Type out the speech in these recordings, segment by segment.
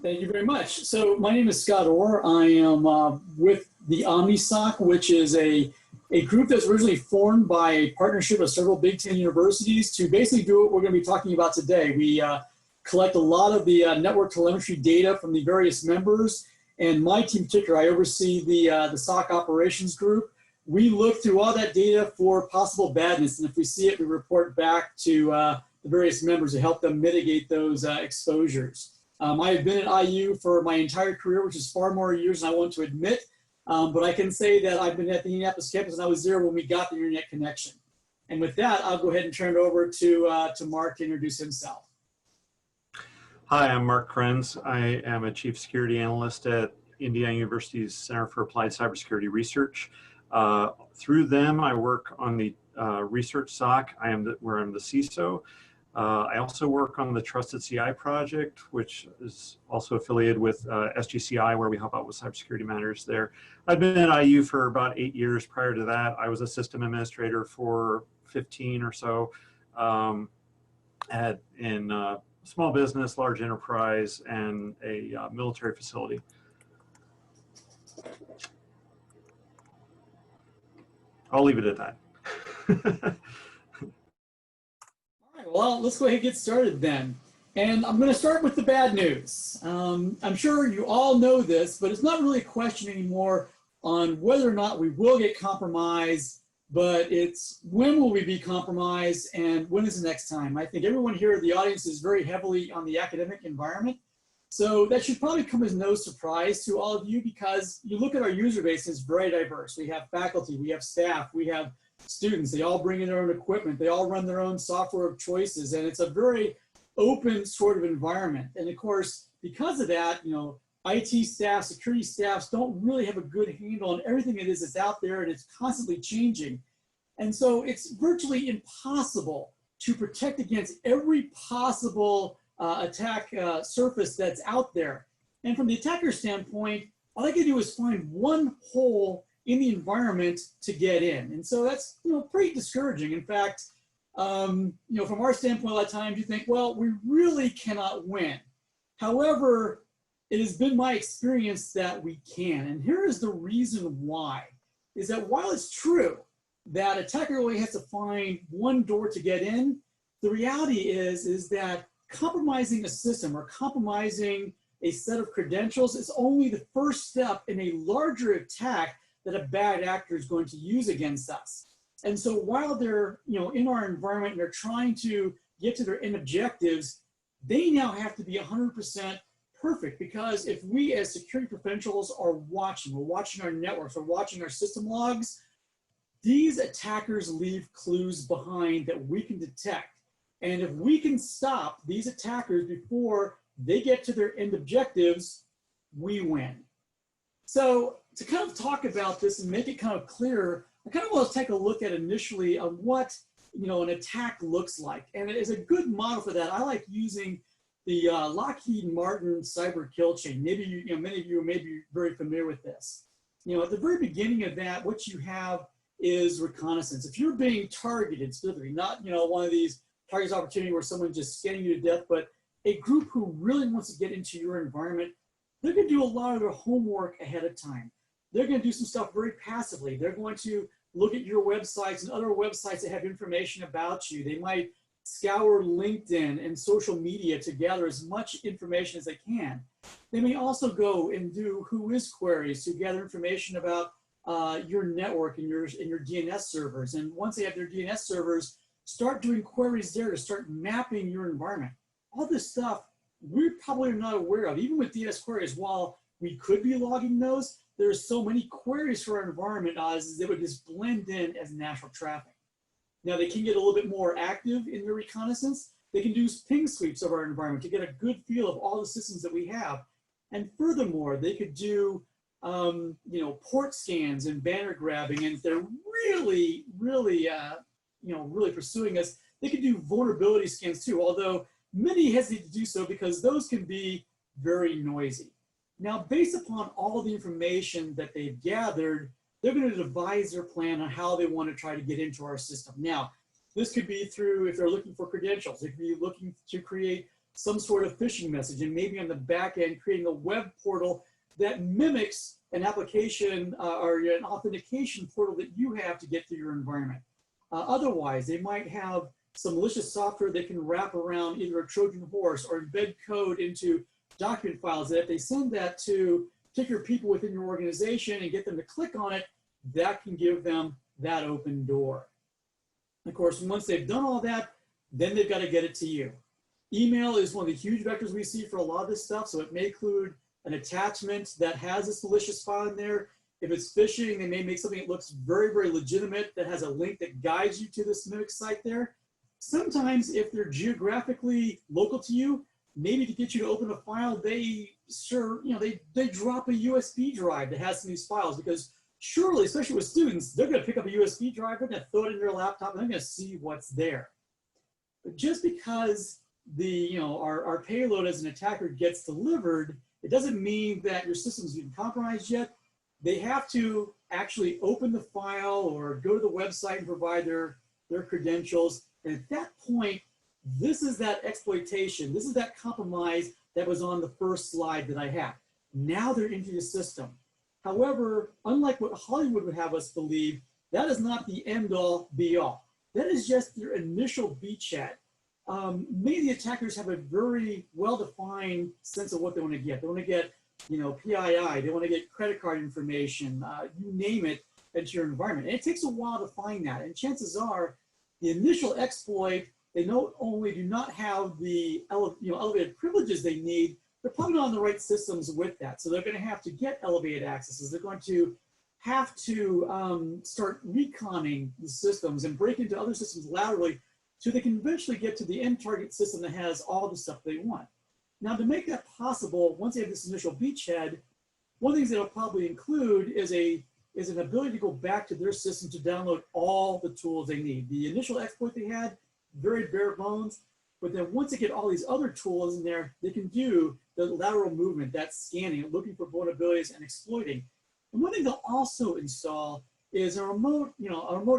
Thank you very much. So my name is Scott Orr. I am with the OmniSOC, which is a group that's originally formed by a partnership of several Big Ten universities to basically do what we're going to be talking about today. We collect a lot of the network telemetry data from the various members, and my team in particular, I oversee the SOC operations group. We look through all that data for possible badness, and if we see it, we report back to the various members to help them mitigate those exposures. I have been at IU for my entire career, which is far more years than I want to admit, but I can say that I've been at the Indianapolis campus and I was there when we got the internet connection. And with that, I'll go ahead and turn it over to Mark to introduce himself. Hi, I'm Mark Krenz. I am a Chief Security Analyst at Indiana University's Center for Applied Cybersecurity Research. Through them, I work on the research SOC, where I'm the CISO. I also work on the Trusted CI project, which is also affiliated with SGCI, where we help out with cybersecurity matters there. I've been at IU for about 8 years. Prior to that, I was a system administrator for 15 or so in small business, large enterprise, and a military facility. I'll leave it at that. Well, let's go ahead and get started then. And I'm going to start with the bad news. I'm sure you all know this, but it's not really a question anymore on whether or not we will get compromised, but it's when will we be compromised and when is the next time? I think everyone here in the audience is very heavily on the academic environment. So that should probably come as no surprise to all of you because you look at our user base, it's very diverse. We have faculty, we have staff, we have students, they all bring in their own equipment, they all run their own software of choices, and it's a very open sort of environment. And of course, because of that, IT staff, security staffs don't really have a good handle on everything it is that's out there, and it's constantly changing. And so it's virtually impossible to protect against every possible attack surface that's out there. And from the attacker standpoint, all they can do is find one hole in the environment to get in. And so that's, pretty discouraging. In fact, from our standpoint, a lot of times you think, well, we really cannot win. However, it has been my experience that we can. And here is the reason why, is that while it's true that attacker only has to find one door to get in, the reality is that compromising a system or compromising a set of credentials is only the first step in a larger attack that a bad actor is going to use against us. And so while they're in our environment and they're trying to get to their end objectives, they now have to be 100% perfect, because if we as security professionals are watching, we're watching our networks, we're watching our system logs, these attackers leave clues behind that we can detect. And if we can stop these attackers before they get to their end objectives, we win. So to kind of talk about this and make it kind of clearer, I kind of want to take a look at initially on what an attack looks like. And as a good model for that, I like using the Lockheed Martin cyber kill chain. Maybe many of you may be very familiar with this. At the very beginning of that, what you have is reconnaissance. If you're being targeted specifically, not one of these targets opportunity where someone's just scanning you to death, but a group who really wants to get into your environment, they're going to do a lot of their homework ahead of time. They're going to do some stuff very passively. They're going to look at your websites and other websites that have information about you. They might scour LinkedIn and social media to gather as much information as they can. They may also go and do whois queries to gather information about your network and your DNS servers. And once they have their DNS servers, start doing queries there to start mapping your environment. All this stuff we probably are not aware of. Even with DNS queries, while we could be logging those, there's so many queries for our environment as they would just blend in as natural traffic. Now they can get a little bit more active in their reconnaissance. They can do ping sweeps of our environment to get a good feel of all the systems that we have. And furthermore, they could do port scans and banner grabbing. And if they're really pursuing us, they could do vulnerability scans too, although many hesitate to do so because those can be very noisy. Now, based upon all the information that they've gathered, they're going to devise their plan on how they want to try to get into our system. Now, this could be through, if they're looking for credentials, they could be looking to create some sort of phishing message, and maybe on the back end creating a web portal that mimics an application or an authentication portal that you have to get to your environment. Otherwise, they might have some malicious software that can wrap around either a Trojan horse or embed code into document files that if they send that to particular people within your organization and get them to click on it, that can give them that open door. Of course, once they've done all that, then they've got to get it to you. Email is one of the huge vectors we see for a lot of this stuff, so it may include an attachment that has this malicious file in there. If it's phishing, they may make something that looks very, very legitimate that has a link that guides you to this mimic site there. Sometimes if they're geographically local to you, maybe to get you to open a file, they drop a USB drive that has some of these files, because surely, especially with students, they're going to pick up a USB drive, they're going to throw it in their laptop, and they're going to see what's there. But just because our payload as an attacker gets delivered, it doesn't mean that your system's been compromised yet. They have to actually open the file or go to the website and provide their credentials. And at that point, this is that exploitation. This is that compromise that was on the first slide that I had. Now they're into the system. However, unlike what Hollywood would have us believe, that is not the end-all, be-all. That is just their initial beachhead. Many of the attackers have a very well-defined sense of what they want to get. They want to get, PII. They want to get credit card information. You name it, into your environment. And it takes a while to find that. And chances are, the initial exploit, they not only do not have the elevated privileges they need, they're probably not on the right systems with that. So they're going to have to get elevated accesses. They're going to have to start reconning the systems and break into other systems laterally so they can eventually get to the end target system that has all the stuff they want. Now, to make that possible, once they have this initial beachhead, one of the things they'll probably include is an ability to go back to their system to download all the tools they need. The initial exploit they had, very bare bones, but then once they get all these other tools in there, they can do the lateral movement, that scanning, looking for vulnerabilities and exploiting. And one thing they'll also install is a remote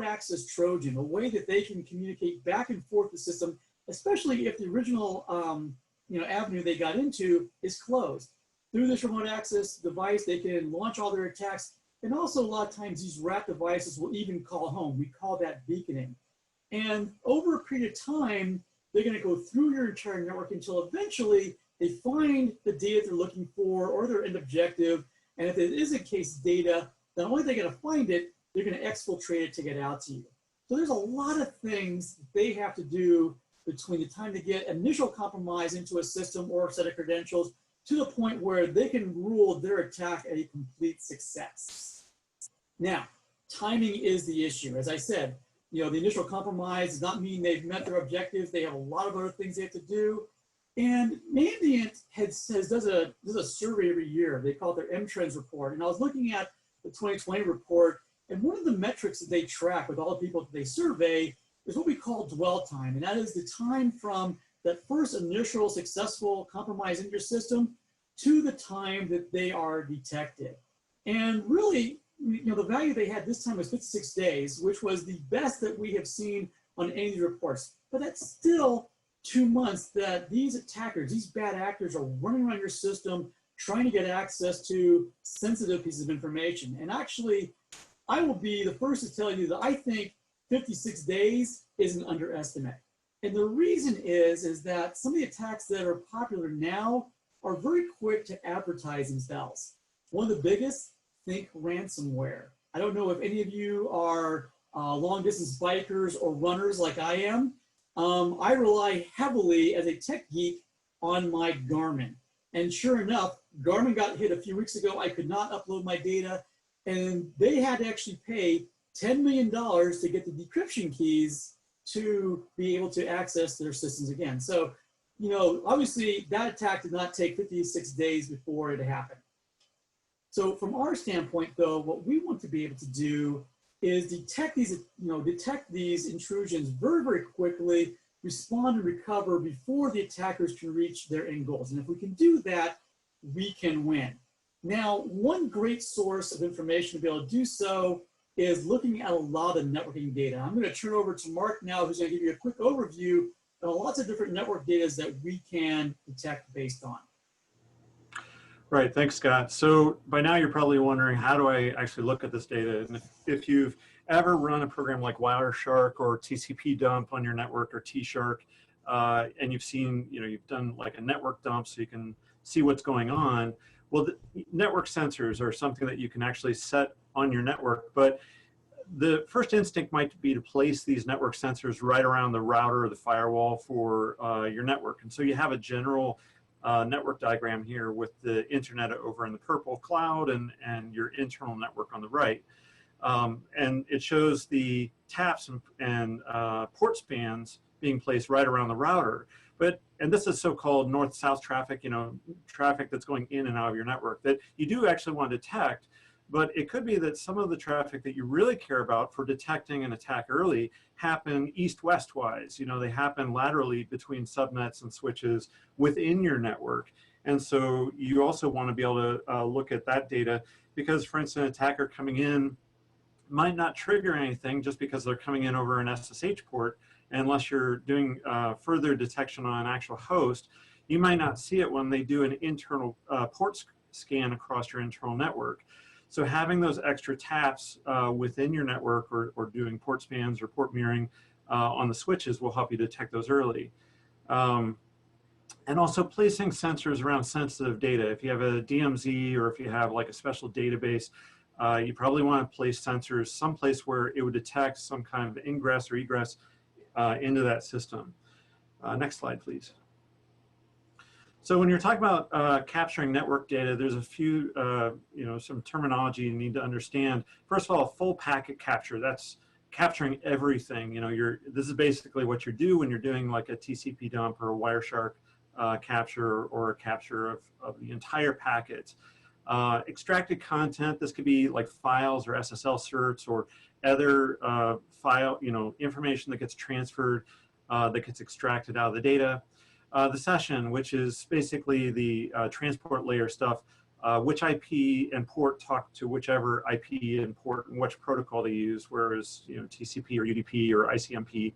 access Trojan, a way that they can communicate back and forth the system, especially if the original avenue they got into is closed. Through this remote access device, they can launch all their attacks. And also a lot of times these wrap devices will even call home. We call that beaconing. And over a period of time, they're going to go through your entire network until eventually they find the data they're looking for or their end objective. And if it is a case data, not only are they going to find it, they're going to exfiltrate it to get out to you. So there's a lot of things they have to do between the time they get initial compromise into a system or a set of credentials to the point where they can rule their attack a complete success. Now, timing is the issue. As I said, the initial compromise does not mean they've met their objectives. They have a lot of other things they have to do. And Mandiant does a survey every year. They call it their M-Trends report. And I was looking at the 2020 report, and one of the metrics that they track with all the people that they survey is what we call dwell time. And that is the time from that first initial successful compromise in your system to the time that they are detected. And really, the value they had this time was 56 days, which was the best that we have seen on any of the reports. But that's still 2 months that these attackers, these bad actors are running around your system trying to get access to sensitive pieces of information. And actually, I will be the first to tell you that I think 56 days is an underestimate. And the reason is that some of the attacks that are popular now are very quick to advertise themselves. One of the biggest, think ransomware. I don't know if any of you are long distance bikers or runners like I am. I rely heavily as a tech geek on my Garmin. And sure enough, Garmin got hit a few weeks ago. I could not upload my data, and they had to actually pay $10 million to get the decryption keys to be able to access their systems again. So, obviously that attack did not take 56 days before it happened. So from our standpoint, though, what we want to be able to do is detect these intrusions very, very quickly, respond and recover before the attackers can reach their end goals. And if we can do that, we can win. Now, one great source of information to be able to do so is looking at a lot of networking data. I'm going to turn over to Mark now, who's going to give you a quick overview lots of different network data that we can detect based on. Right, thanks, Scott. So by now you're probably wondering, how do I actually look at this data? And if you've ever run a program like Wireshark or TCP dump on your network or T-Shark, and you've seen, you've done like a network dump so you can see what's going on. Well, the network sensors are something that you can actually set on your network, but the first instinct might be to place these network sensors right around the router or the firewall for your network. And so you have a general network diagram here with the internet over in the purple cloud and your internal network on the right. And it shows the taps and port spans being placed right around the router. And this is so-called north-south traffic, traffic that's going in and out of your network that you do actually want to detect. But it could be that some of the traffic that you really care about for detecting an attack early happen east-west wise. They happen laterally between subnets and switches within your network. And so you also want to be able to look at that data because, for instance, an attacker coming in might not trigger anything just because they're coming in over an SSH port. Unless you're doing further detection on an actual host, you might not see it when they do an internal port scan across your internal network. So having those extra taps within your network or doing port spans or port mirroring on the switches will help you detect those early. And also placing sensors around sensitive data. If you have a DMZ or if you have like a special database, you probably want to place sensors someplace where it would detect some kind of ingress or egress into that system. Next slide, please. So when you're talking about capturing network data, there's a few, some terminology you need to understand. First of all, full packet capture, that's capturing everything. This is basically what you do when you're doing like a TCP dump or a Wireshark capture or a capture of the entire packet. Extracted content, this could be like files or SSL certs or other file, information that gets transferred, that gets extracted out of the data. The session, which is basically the transport layer stuff, which IP and port talk to whichever IP and port and which protocol they use, whereas TCP or UDP or ICMP.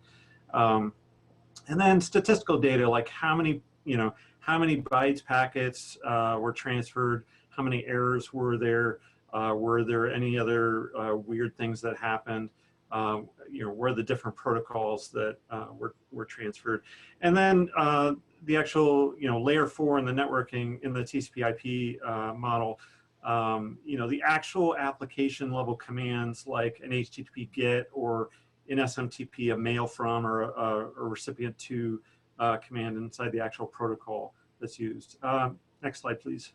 And then statistical data, like how many bytes packets were transferred, how many errors were there any other weird things that happened, were the different protocols that were transferred. And then the actual, layer 4 in the networking in the TCP IP model, the actual application level commands like an HTTP GET or in SMTP a mail from or a recipient to command inside the actual protocol that's used. Next slide, please.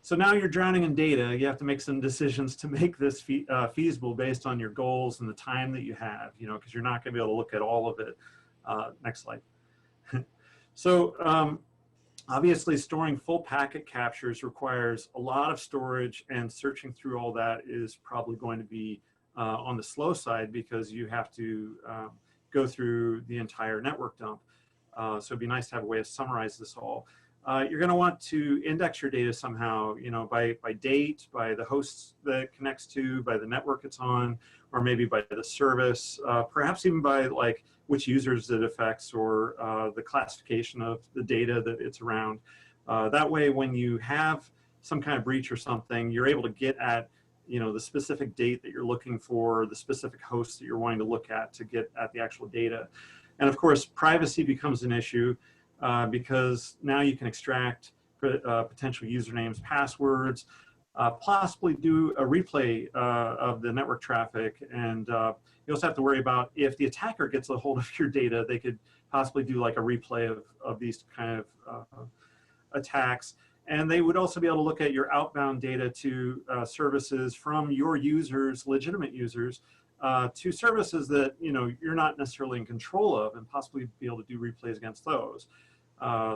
So now you're drowning in data. You have to make some decisions to make this feasible based on your goals and the time that you have, because you're not going to be able to look at all of it. Next slide. So obviously storing full packet captures requires a lot of storage, and searching through all that is probably going to be on the slow side because you have to go through the entire network dump. So it'd be nice to have a way to summarize this all. You're going to want to index your data somehow, by date, by the hosts that it connects to, by the network it's on, or maybe by the service, perhaps even by like which users it affects or the classification of the data that it's around. That way, when you have some kind of breach or something, you're able to get at the specific date that you're looking for, the specific host that you're wanting to look at to get at the actual data. And of course, privacy becomes an issue. Because now you can extract potential usernames, passwords, possibly do a replay of the network traffic. And you also have to worry about if the attacker gets a hold of your data, they could possibly do like a replay of these kind of attacks. And they would also be able to look at your outbound data to services from your users, legitimate users, to services that you're not necessarily in control of, and possibly be able to do replays against those.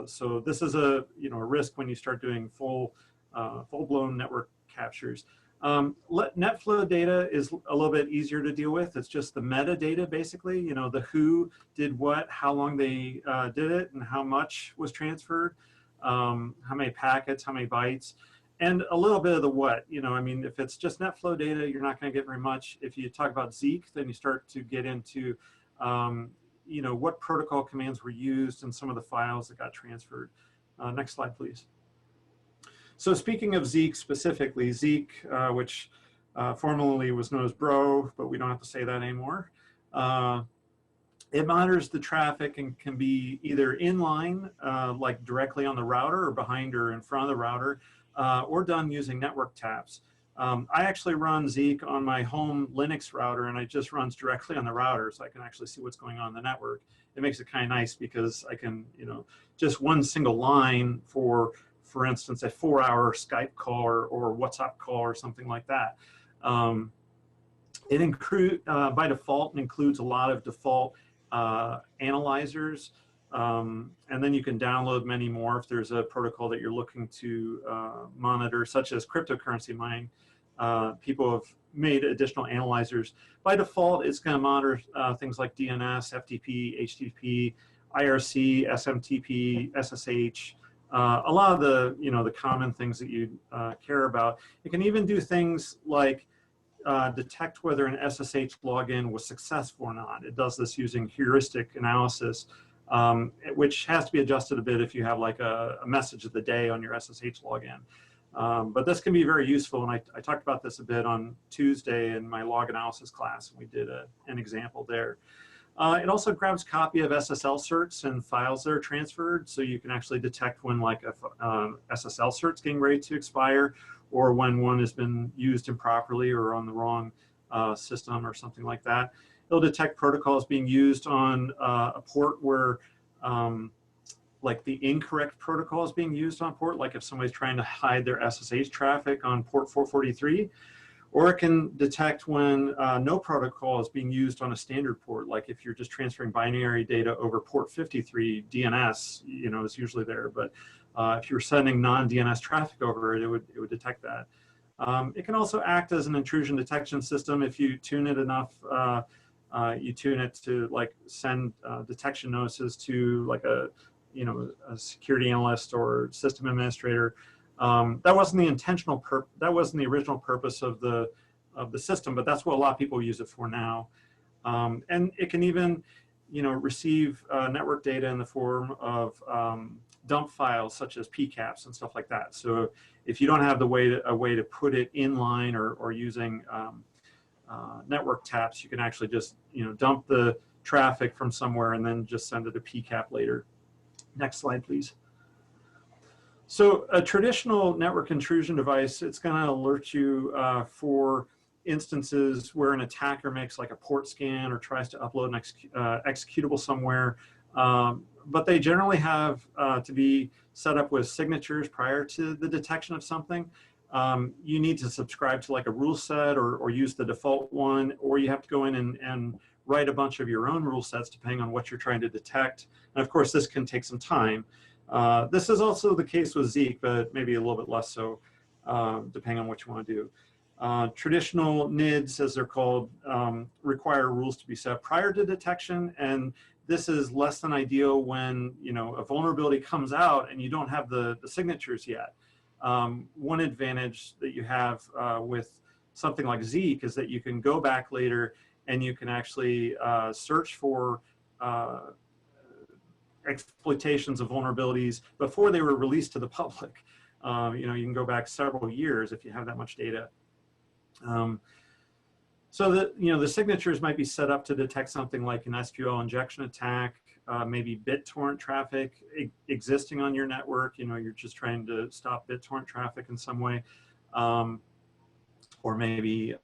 So this is a risk when you start doing full-blown network captures. Netflow data is a little bit easier to deal with. It's just the metadata, basically. The who did what, how long they did it, and how much was transferred, how many packets, how many bytes, and a little bit of the what. If it's just Netflow data, you're not going to get very much. If you talk about Zeek, then you start to get into what protocol commands were used and some of the files that got transferred. Next slide, please. So speaking of Zeek specifically, Zeek, which formerly was known as Bro, but we don't have to say that anymore. It monitors the traffic and can be either inline, like directly on the router, or behind or in front of the router, or done using network taps. I actually run Zeek on my home Linux router, and it just runs directly on the router, so I can actually see what's going on in the network. It makes it kind of nice because I can, just one single line for instance, a 4-hour Skype call or WhatsApp call or something like that. It by default includes a lot of default analyzers, and then you can download many more if there's a protocol that you're looking to monitor, such as cryptocurrency mining. People have made additional analyzers. By default, it's going to monitor things like DNS, FTP, HTTP, IRC, SMTP, SSH, a lot of the the common things that you care about. It can even do things like detect whether an SSH login was successful or not. It does this using heuristic analysis, which has to be adjusted a bit if you have like a message of the day on your SSH login. But this can be very useful, and I talked about this a bit on Tuesday in my log analysis class, and we did an example there. It also grabs copy of SSL certs and files that are transferred, so you can actually detect when like a SSL cert's getting ready to expire, or when one has been used improperly or on the wrong system or something like that. It'll detect protocols being used on a port where like the incorrect protocol is being used on port, like if somebody's trying to hide their SSH traffic on port 443, or it can detect when no protocol is being used on a standard port, like if you're just transferring binary data over port 53, DNS, is usually there, but if you're sending non-DNS traffic over it, it would detect that. It can also act as an intrusion detection system if you tune it enough. You tune it to like send detection notices to like a security analyst or system administrator. That wasn't the original purpose of the system, but that's what a lot of people use it for now. And it can even receive network data in the form of dump files such as PCAPs and stuff like that. So if you don't have a way to put it inline or using network taps, you can actually just dump the traffic from somewhere and then just send it to PCAP later. Next slide, please. So a traditional network intrusion device, it's going to alert you for instances where an attacker makes like a port scan or tries to upload an executable somewhere. But they generally have to be set up with signatures prior to the detection of something. You need to subscribe to like a rule set or use the default one, or you have to go in and write a bunch of your own rule sets depending on what you're trying to detect. And of course, this can take some time. This is also the case with Zeek, but maybe a little bit less so, depending on what you want to do. Traditional NIDs, as they're called, require rules to be set prior to detection, and this is less than ideal when a vulnerability comes out and you don't have the signatures yet. One advantage that you have with something like Zeek is that you can go back later and you can actually search for exploitations of vulnerabilities before they were released to the public. You can go back several years if you have that much data. So that the signatures might be set up to detect something like an SQL injection attack, maybe BitTorrent traffic existing on your network. You're just trying to stop BitTorrent traffic in some way, or maybe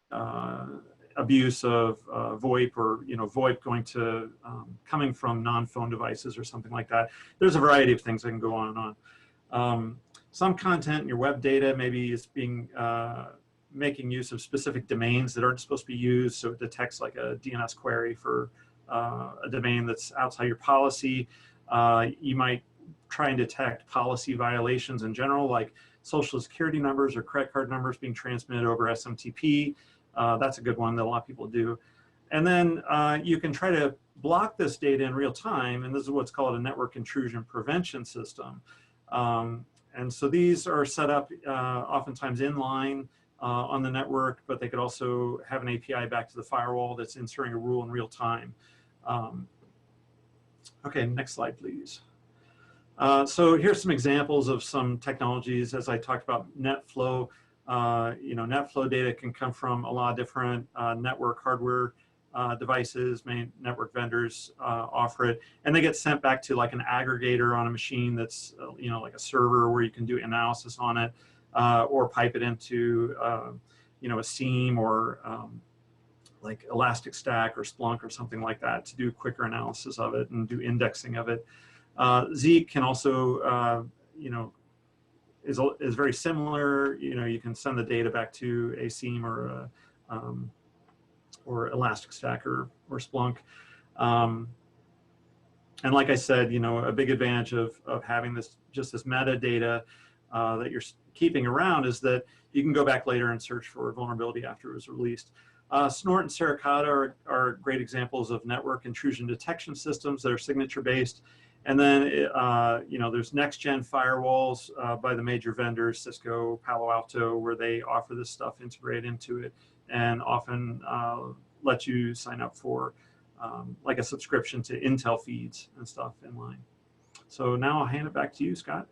abuse of VoIP, or VoIP going to coming from non-phone devices or something like that. There's a variety of things that can go on and on. Some content in your web data maybe is being making use of specific domains that aren't supposed to be used, so it detects like a DNS query for a domain that's outside your policy. You might try and detect policy violations in general, like social security numbers or credit card numbers being transmitted over SMTP. That's a good one that a lot of people do. And then you can try to block this data in real time, and this is what's called a network intrusion prevention system. And so these are set up oftentimes inline on the network, but they could also have an API back to the firewall that's inserting a rule in real time. Okay, next slide, please. So here's some examples of some technologies. As I talked about NetFlow, NetFlow data can come from a lot of different network hardware devices. Many network vendors offer it, and they get sent back to like an aggregator on a machine that's like a server where you can do analysis on it, or pipe it into a SIEM or like Elasticstack or Splunk or something like that to do quicker analysis of it and do indexing of it. Zeek can also, is very similar. You can send the data back to a SIEM or Elasticstack or Splunk. And like I said, a big advantage of having this metadata that you're keeping around is that you can go back later and search for a vulnerability after it was released. Snort and Suricata are great examples of network intrusion detection systems that are signature-based. And then, there's next-gen firewalls by the major vendors, Cisco, Palo Alto, where they offer this stuff integrated into it and often let you sign up for like a subscription to Intel feeds and stuff in line. So now I'll hand it back to you, Scott.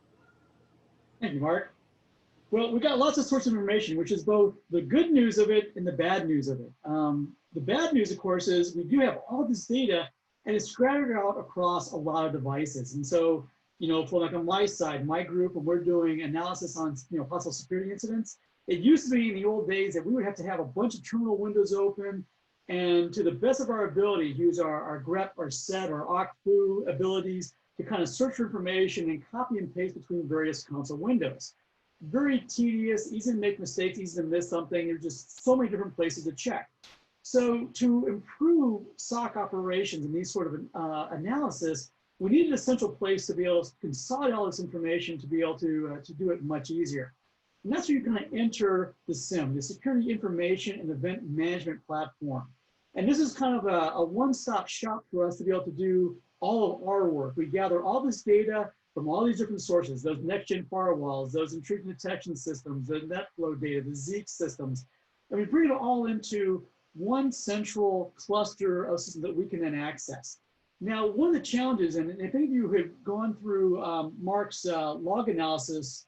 Thank you, Mark. Well, we got lots of source information, which is both the good news of it and the bad news of it. The bad news, of course, is we do have all this data and it's scattered out across a lot of devices. And so, for like on my side, my group, when we're doing analysis on, possible security incidents, it used to be in the old days that we would have to have a bunch of terminal windows open and to the best of our ability, use our grep, our set, our octfoo abilities to kind of search for information and copy and paste between various console windows. Very tedious, easy to make mistakes, easy to miss something. There's just so many different places to check. So to improve SOC operations and these sort of analysis, we needed a central place to be able to consolidate all this information to be able to do it much easier. And that's where you're going to enter the SIEM, the Security Information and Event Management platform. And this is kind of a one-stop shop for us to be able to do all of our work. We gather all this data from all these different sources, those next-gen firewalls, those intrusion detection systems, the Netflow data, the Zeek systems, and we bring it all into one central cluster of systems that we can then access. Now, one of the challenges, and if any of you have gone through Mark's log analysis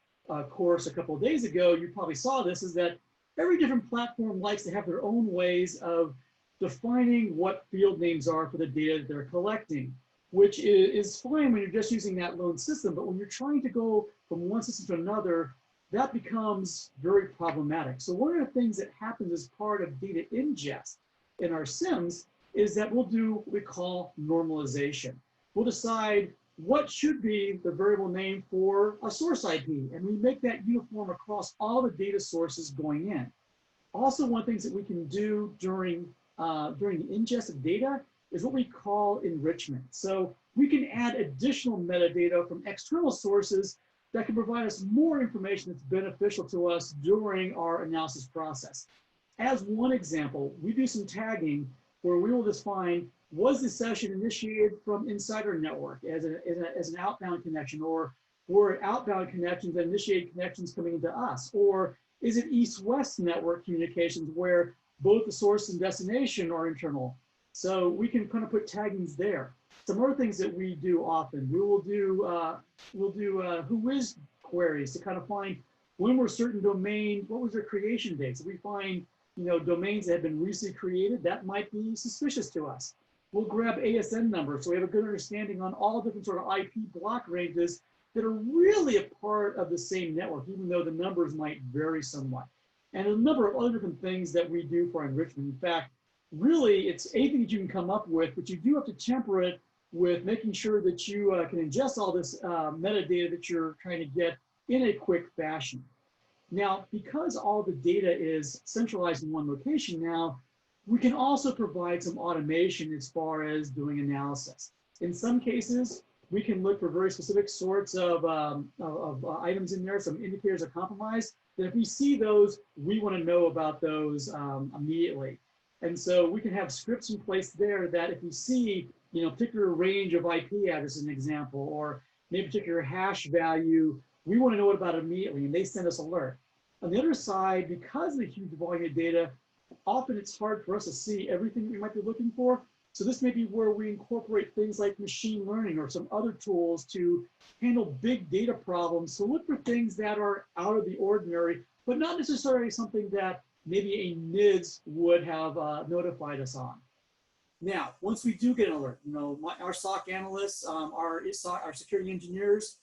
course a couple of days ago, you probably saw this, is that every different platform likes to have their own ways of defining what field names are for the data that they're collecting, which is fine when you're just using that lone system, but when you're trying to go from one system to another, that becomes very problematic. So one of the things that happens as part of data ingest in our SIEMs is that we'll do what we call normalization. We'll decide what should be the variable name for a source IP, and we make that uniform across all the data sources going in. Also, one of the things that we can do during the ingest of data is what we call enrichment. So we can add additional metadata from external sources that can provide us more information that's beneficial to us during our analysis process. As one example, we do some tagging where we will just find, was the session initiated from inside our network as an outbound connection, or were outbound connections that initiate connections coming into us, or is it east-west network communications where both the source and destination are internal? So we can kind of put taggings there. Some other things that we do often, we'll do who is queries to kind of find when were certain domain, what was their creation date? So we find, domains that have been recently created, that might be suspicious to us. We'll grab ASN numbers so we have a good understanding on all different sort of IP block ranges that are really a part of the same network, even though the numbers might vary somewhat. And a number of other different things that we do for enrichment. In fact, really, it's anything that you can come up with, but you do have to temper it with making sure that you can ingest all this metadata that you're trying to get in a quick fashion. Now, because all the data is centralized in one location now, we can also provide some automation as far as doing analysis. In some cases, we can look for very specific sorts of items in there, some indicators of compromise, that if we see those, we want to know about those immediately. And so we can have scripts in place there that if we see, a particular range of IP address, as an example, or maybe a particular hash value, we want to know about it immediately, and they send us alert. On the other side, because of the huge volume of data, often it's hard for us to see everything we might be looking for. So this may be where we incorporate things like machine learning or some other tools to handle big data problems. So look for things that are out of the ordinary, but not necessarily something that maybe a NIDS would have notified us on. Now, once we do get an alert, our SOC analysts, our security engineers,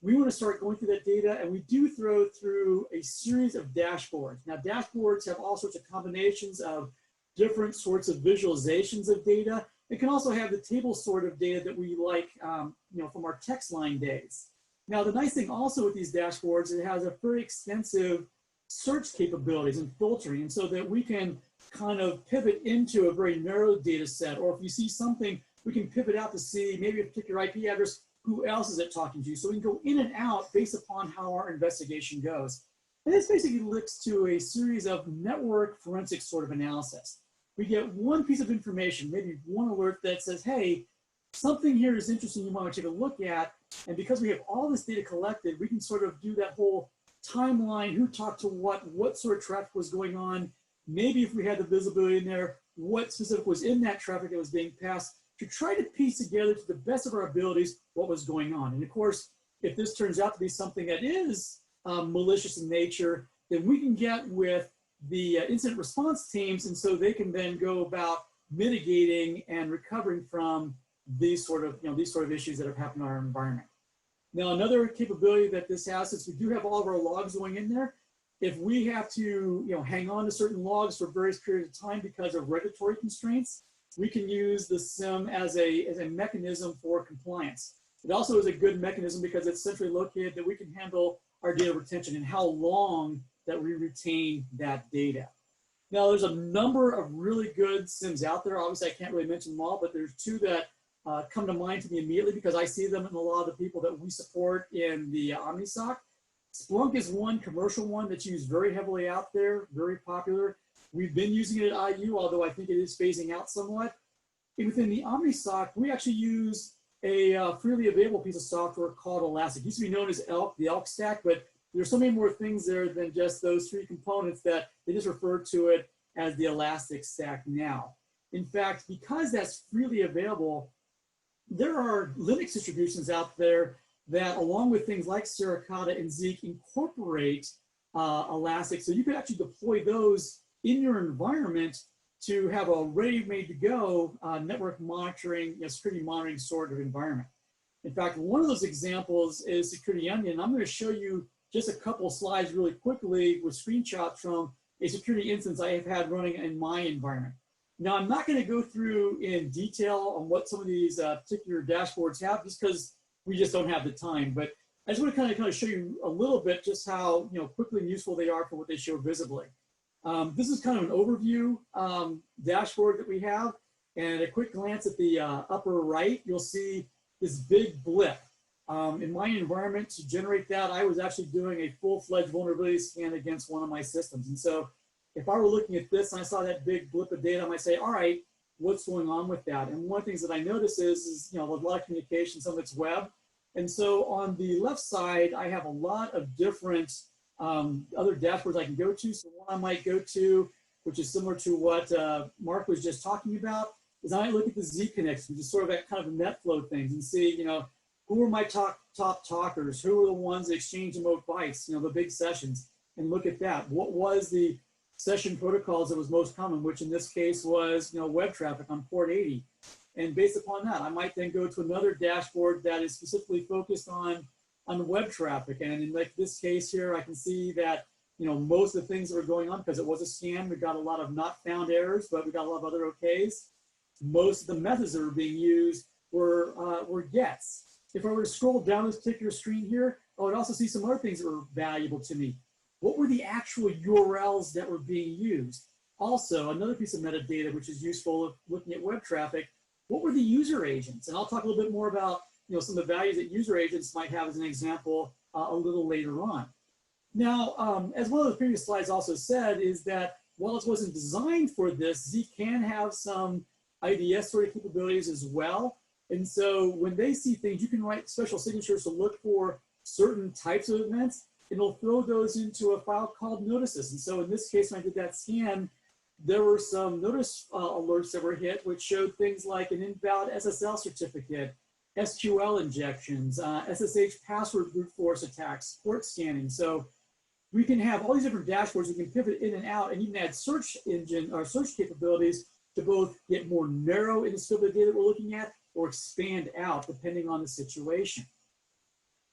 we want to start going through that data, and we do throw through a series of dashboards. Now, dashboards have all sorts of combinations of different sorts of visualizations of data. It can also have the table sort of data that we like, from our text line days. Now, the nice thing also with these dashboards, it has a very extensive search capabilities and filtering, and so that we can kind of pivot into a very narrow data set, or if you see something, we can pivot out to see maybe a particular IP address, who else is it talking to? So we can go in and out based upon how our investigation goes. And this basically looks to a series of network forensic sort of analysis. We get one piece of information, maybe one alert that says, hey, something here is interesting you want to take a look at. And because we have all this data collected, we can sort of do that whole timeline, who talked to what sort of traffic was going on. Maybe if we had the visibility in there, what specific was in that traffic that was being passed, to try to piece together to the best of our abilities what was going on. And of course, if this turns out to be something that is malicious in nature, then we can get with the incident response teams, and so they can then go about mitigating and recovering from these sort of issues that have happened in our environment. Now, another capability that this has is we do have all of our logs going in there. If we have to hang on to certain logs for various periods of time because of regulatory constraints, we can use the SIEM as a mechanism for compliance. It also is a good mechanism because it's centrally located that we can handle our data retention and how long that we retain that data. Now, there's a number of really good SIEMs out there. Obviously, I can't really mention them all, but there's two that come to mind to me immediately because I see them in a lot of the people that we support in the OmniSOC. Splunk is one commercial one that's used very heavily out there, very popular. We've been using it at IU, although I think it is phasing out somewhat. And within the OmniSOC, we actually use a freely available piece of software called Elastic. It used to be known as ELK, the ELK stack, but there's so many more things there than just those three components that they just refer to it as the Elastic stack now. In fact, because that's freely available, there are Linux distributions out there that, along with things like Suricata and Zeek, incorporate Elastic. So you could actually deploy those in your environment to have a ready-made to go network monitoring, security monitoring sort of environment. In fact, one of those examples is Security Onion. I'm going to show you just a couple of slides really quickly with screenshots from a security instance I have had running in my environment. Now, I'm not going to go through in detail on what some of these particular dashboards have, just because we just don't have the time. But I just want to kind of show you a little bit just how quickly and useful they are for what they show visibly. This is kind of an overview dashboard that we have, and a quick glance at the upper right, you'll see this big blip. In my environment, to generate that, I was actually doing a full-fledged vulnerability scan against one of my systems. And so if I were looking at this and I saw that big blip of data, I might say, all right, what's going on with that? And one of the things that I notice is a lot of communication, some of it's web. And so on the left side, I have a lot of different other dashboards I can go to. So one I might go to, which is similar to what Mark was just talking about, is I might look at the Zeek connects, which is sort of that kind of Netflow things, and see, who are my top talkers? Who are the ones that exchange remote bytes, the big sessions, and look at that. What was the session protocols that was most common, which in this case was, web traffic on port 80. And based upon that, I might then go to another dashboard that is specifically focused on web traffic. And in like this case here, I can see that, most of the things that were going on, because it was a scan, we got a lot of not found errors, but we got a lot of other OKs. Most of the methods that were being used were gets. If I were to scroll down this particular screen here, I would also see some other things that were valuable to me. What were the actual URLs that were being used? Also, another piece of metadata which is useful if looking at web traffic, what were the user agents? And I'll talk a little bit more about some of the values that user agents might have as an example a little later on. Now, as one of the previous slides also said, is that while it wasn't designed for this, Zeek can have some IDS sort of capabilities as well. And so when they see things, you can write special signatures to look for certain types of events, and it'll throw those into a file called notices. And so in this case, when I did that scan, there were some notice alerts that were hit, which showed things like an invalid SSL certificate, SQL injections, SSH password brute force attacks, port scanning. So we can have all these different dashboards. We can pivot in and out and even add search engine or search capabilities to both get more narrow in the scope of the data we're looking at or expand out depending on the situation.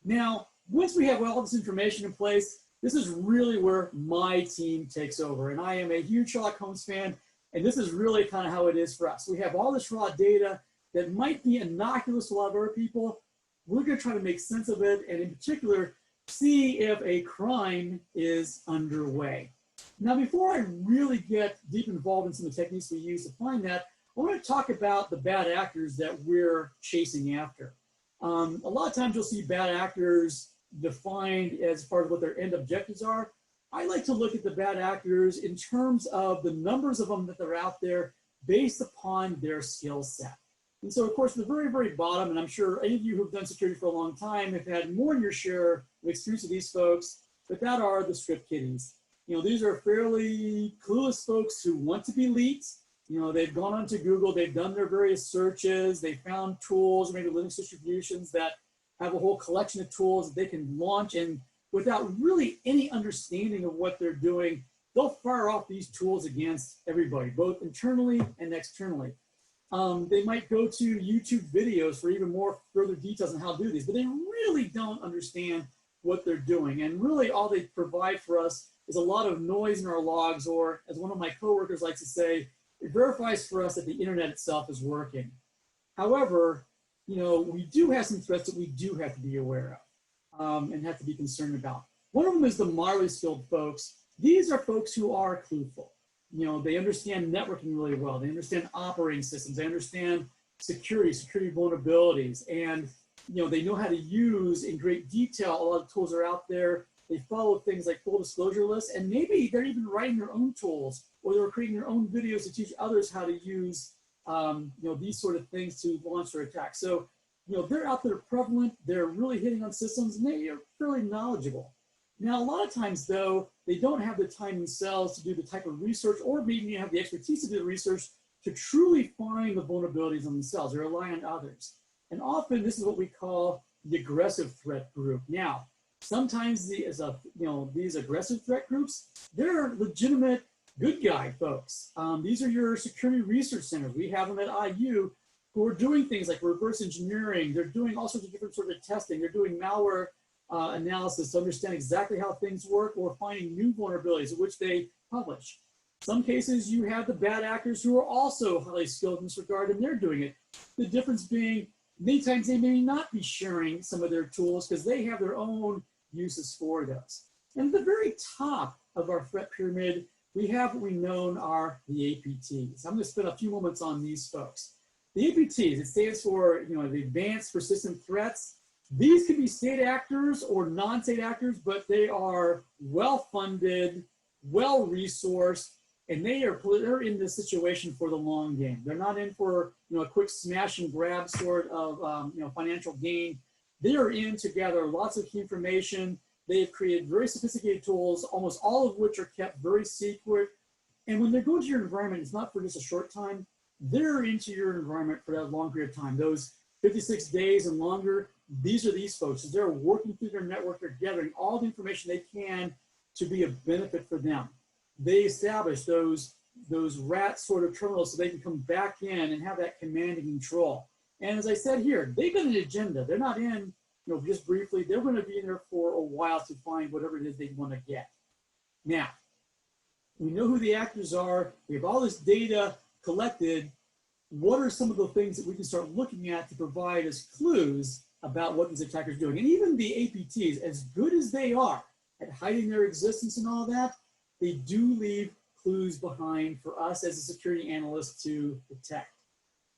Now, once we have all this information in place, this is really where my team takes over. And I am a huge Sherlock Holmes fan, and this is really kind of how it is for us. We have all this raw data that might be innocuous to a lot of other people. We're going to try to make sense of it, and in particular, see if a crime is underway. Now, before I really get deep involved in some of the techniques we use to find that, I want to talk about the bad actors that we're chasing after. A lot of times you'll see bad actors defined as part of what their end objectives are. I like to look at the bad actors in terms of the numbers of them that are out there based upon their skill set. And so, of course, the very, very bottom, and I'm sure any of you who've done security for a long time have had more than your share of experience with these folks, but that are the script kiddies. You know, these are fairly clueless folks who want to be leaked. You know, they've gone onto Google, they've done their various searches, they found tools, maybe Linux distributions that have a whole collection of tools that they can launch, and without really any understanding of what they're doing, they'll fire off these tools against everybody, both internally and externally. They might go to YouTube videos for even more further details on how to do these, but they really don't understand what they're doing. And really all they provide for us is a lot of noise in our logs, or as one of my coworkers likes to say, it verifies for us that the internet itself is working. However, you know, we do have some threats that we do have to be aware of and have to be concerned about. One of them is the moderately skilled folks. These are folks who are clueful. You know, they understand networking really well. They understand operating systems. They understand security vulnerabilities, and you know, they know how to use in great detail a lot of tools that are out there. They follow things like full disclosure lists, and maybe they're even writing their own tools, or they're creating their own videos to teach others how to use you know, these sort of things to launch their attacks. So, you know, they're out there prevalent. They're really hitting on systems, and they are fairly knowledgeable. Now, a lot of times, though, they don't have the time themselves to do the type of research, or maybe have the expertise to do the research to truly find the vulnerabilities on themselves. They rely on others. And often, this is what we call the aggressive threat group. Now, sometimes these aggressive threat groups, they're legitimate good guy folks. These are your security research centers. We have them at IU who are doing things like reverse engineering. They're doing all sorts of different sort of testing. They're doing malware analysis to understand exactly how things work, or finding new vulnerabilities which they publish. Some cases you have the bad actors who are also highly skilled in this regard, and they're doing it. The difference being, many times they may not be sharing some of their tools because they have their own uses for those. And at the very top of our threat pyramid, we have what we know are the APTs. I'm going to spend a few moments on these folks. The APTs, it stands for, you know, the Advanced Persistent Threats. These can be state actors or non-state actors, but they are well-funded, well-resourced, and they're in this situation for the long game. They're not in for, you know, a quick smash and grab sort of you know, financial gain. They are in to gather lots of key information. They have created very sophisticated tools, almost all of which are kept very secret. And when they go into your environment, it's not for just a short time. They're into your environment for that long period of time. Those 56 days and longer, these are these folks. As they're working through their network, they're gathering all the information they can to be of benefit for them. They establish those rat sort of terminals so they can come back in and have that command and control. And as I said here, they've got an agenda. They're not in, you know, just briefly. They're going to be in there for a while to find whatever it is they want to get. Now, we know who the actors are. We have all this data collected. What are some of the things that we can start looking at to provide us clues about what these attackers are doing? And even the APTs, as good as they are at hiding their existence and all that, they do leave clues behind for us as a security analyst to detect.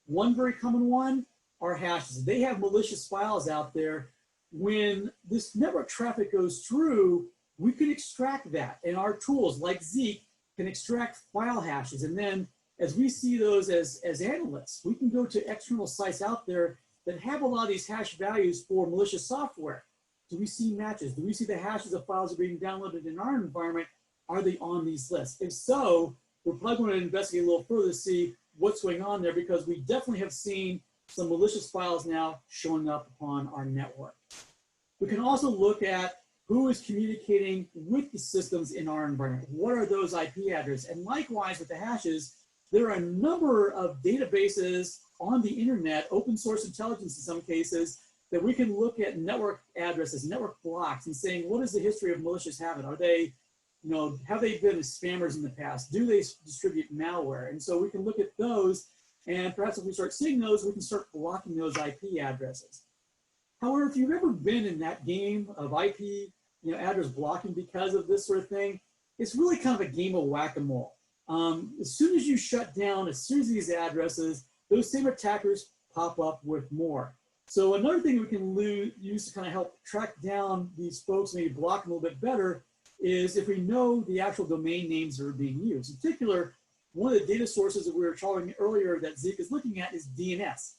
One very common one are hashes. They have malicious files out there. When this network traffic goes through, we can extract that. And our tools like Zeek can extract file hashes. And then as we see those as analysts, we can go to external sites out there that have a lot of these hash values for malicious software. Do we see matches? Do we see the hashes of files that are being downloaded in our environment? Are they on these lists? If so, we're probably going to investigate a little further to see what's going on there, because we definitely have seen some malicious files now showing up upon our network. We can also look at who is communicating with the systems in our environment. What are those IP addresses? And likewise with the hashes, there are a number of databases on the internet, open source intelligence in some cases, that we can look at network addresses, network blocks, and saying, what is the history of malicious habit? Are they, have they been spammers in the past? Do they distribute malware? And so we can look at those, and perhaps if we start seeing those, we can start blocking those IP addresses. However, if you've ever been in that game of IP address blocking because of this sort of thing, it's really kind of a game of whack-a-mole. As soon as you shut down a series of these addresses, those same attackers pop up with more. So another thing we can use to kind of help track down these folks, maybe block them a little bit better, is if we know the actual domain names that are being used. In particular, one of the data sources that we were talking earlier that Zeek is looking at is DNS.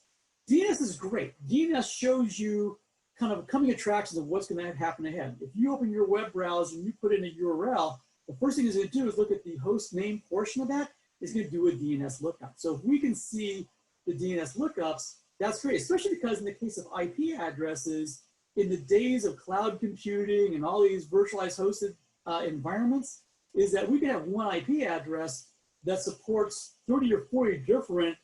DNS is great. DNS shows you kind of coming attractions of what's going to happen ahead. If you open your web browser and you put in a URL, the first thing it's going to do is look at the host name portion of that. It's going to do a DNS lookup. So if we can see the DNS lookups, that's great, especially because in the case of IP addresses, in the days of cloud computing and all these virtualized hosted environments, is that we can have one IP address that supports 30 or 40 different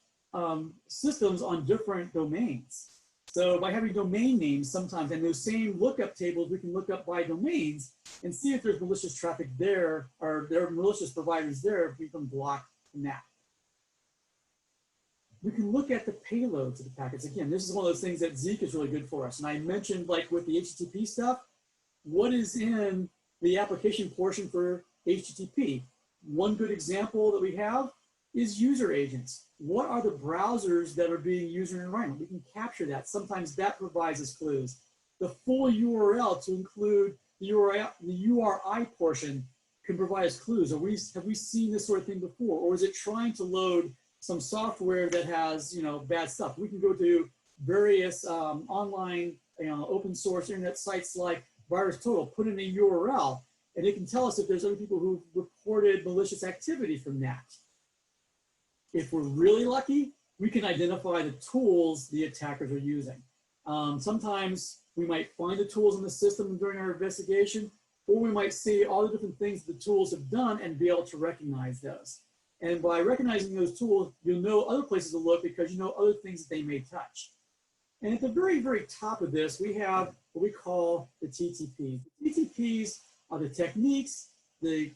systems on different domains. So by having domain names sometimes, and those same lookup tables, we can look up by domains and see if there's malicious traffic there, or there are malicious providers there, if we can block that. We can look at the payloads of the packets. Again, this is one of those things that Zeek is really good for us. And I mentioned, like with the HTTP stuff, what is in the application portion for HTTP? One good example that we have is user agents. What are the browsers that are being used in an environment? We can capture that. Sometimes that provides us clues. The full URL to include the URI portion can provide us clues. Have we seen this sort of thing before? Or is it trying to load some software that has bad stuff? We can go to various online open source internet sites like VirusTotal, put in a URL, and it can tell us if there's other people who've reported malicious activity from that. If we're really lucky, we can identify the tools the attackers are using. Sometimes we might find the tools in the system during our investigation, or we might see all the different things the tools have done and be able to recognize those. And by recognizing those tools, you'll know other places to look because you know other things that they may touch. And at the very, very top of this, we have what we call the TTPs. The TTPs are the techniques, the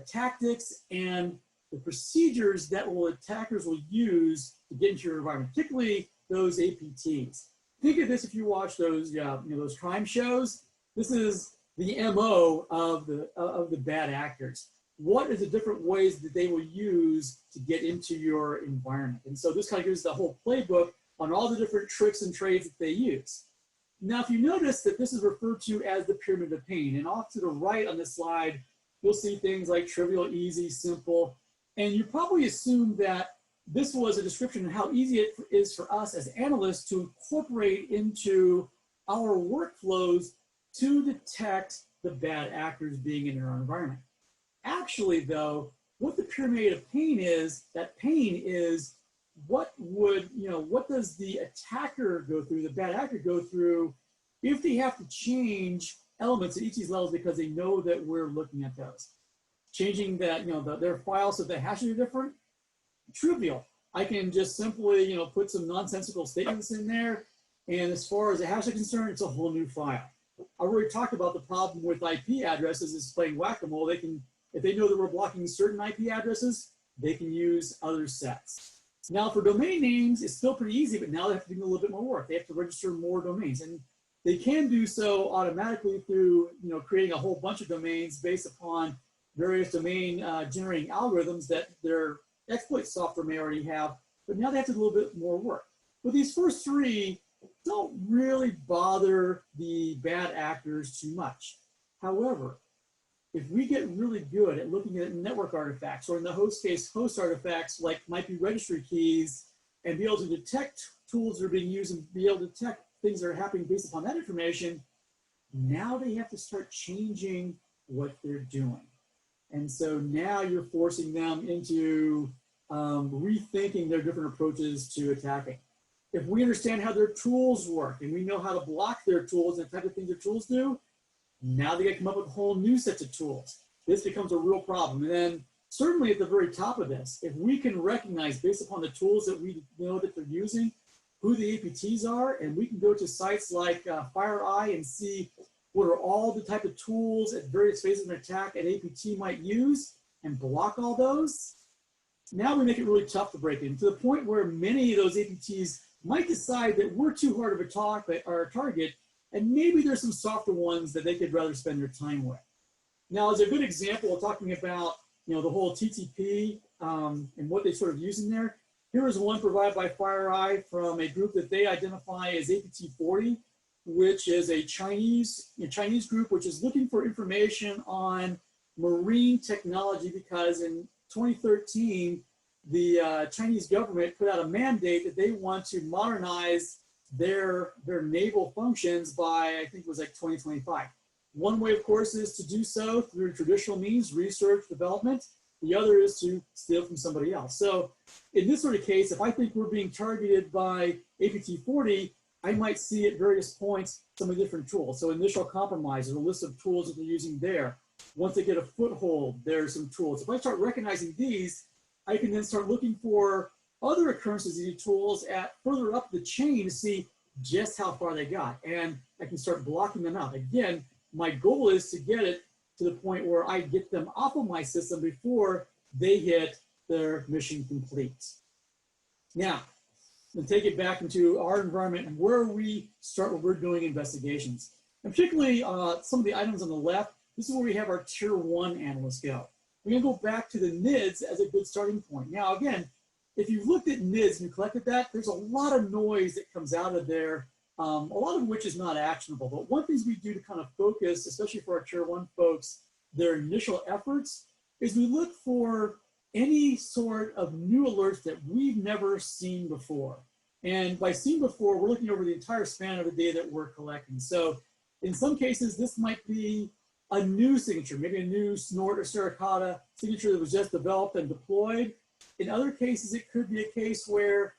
tactics, and the procedures that attackers will use to get into your environment, particularly those APTs. Think of this if you watch those, those crime shows. This is the MO of the bad actors. What are the different ways that they will use to get into your environment? And so this kind of gives the whole playbook on all the different tricks and trades that they use. Now, if you notice that this is referred to as the pyramid of pain, and off to the right on this slide, you'll see things like trivial, easy, simple, and you probably assume that this was a description of how easy it is for us as analysts to incorporate into our workflows to detect the bad actors being in our environment. Actually, though, what the pyramid of pain is, that pain is what does the attacker go through, the bad actor go through, if they have to change elements at each of these levels because they know that we're looking at those. Changing that, their files so the hashes are different, trivial. I can just simply, put some nonsensical statements in there, and as far as the hash is concerned, it's a whole new file. I already talked about the problem with IP addresses is playing whack-a-mole. They can, if they know that we're blocking certain IP addresses, they can use other sets. Now for domain names, it's still pretty easy, but now they have to do a little bit more work. They have to register more domains, and they can do so automatically through, creating a whole bunch of domains based upon various domain generating algorithms that their exploit software may already have, but now they have to do a little bit more work. But these first three don't really bother the bad actors too much. However, if we get really good at looking at network artifacts, or in the host case, host artifacts like might be registry keys, and be able to detect tools that are being used and be able to detect things that are happening based upon that information, now they have to start changing what they're doing. And so now you're forcing them into rethinking their different approaches to attacking. If we understand how their tools work and we know how to block their tools and the type of things their tools do, now they got to come up with a whole new set of tools. This becomes a real problem. And then certainly at the very top of this, if we can recognize based upon the tools that we know that they're using, who the APTs are, and we can go to sites like FireEye and see what are all the type of tools at various phases of an attack an APT might use and block all those, now we make it really tough to break in, to the point where many of those APTs might decide that we're too hard of a target, and maybe there's some softer ones that they could rather spend their time with. Now, as a good example of talking about the whole TTP and what they sort of use in there, here is one provided by FireEye from a group that they identify as APT40, which is a Chinese group which is looking for information on marine technology, because in 2013, the Chinese government put out a mandate that they want to modernize their naval functions by, I think it was like 2025. One way, of course, is to do so through traditional means, research, development. The other is to steal from somebody else. So in this sort of case, if I think we're being targeted by APT40, I might see at various points some of the different tools. So initial compromise, there's a list of tools that they're using there. Once they get a foothold, there's some tools. If I start recognizing these, I can then start looking for other occurrences of these tools at further up the chain to see just how far they got. And I can start blocking them out. Again, my goal is to get it to the point where I get them off of my system before they hit their mission complete. Now, we'll take it back into our environment and where we start when we're doing investigations. And particularly some of the items on the left, this is where we have our tier 1 analysts go. We're gonna go back to the NIDS as a good starting point. Now, again, if you've looked at NIDS and you collected that, there's a lot of noise that comes out of there, a lot of which is not actionable. But one thing we do to kind of focus, especially for our tier 1 folks, their initial efforts, is we look for any sort of new alerts that we've never seen before. And by seeing before, we're looking over the entire span of the data that we're collecting. So in some cases, this might be a new signature, maybe a new snort or Suricata signature that was just developed and deployed. In other cases, it could be a case where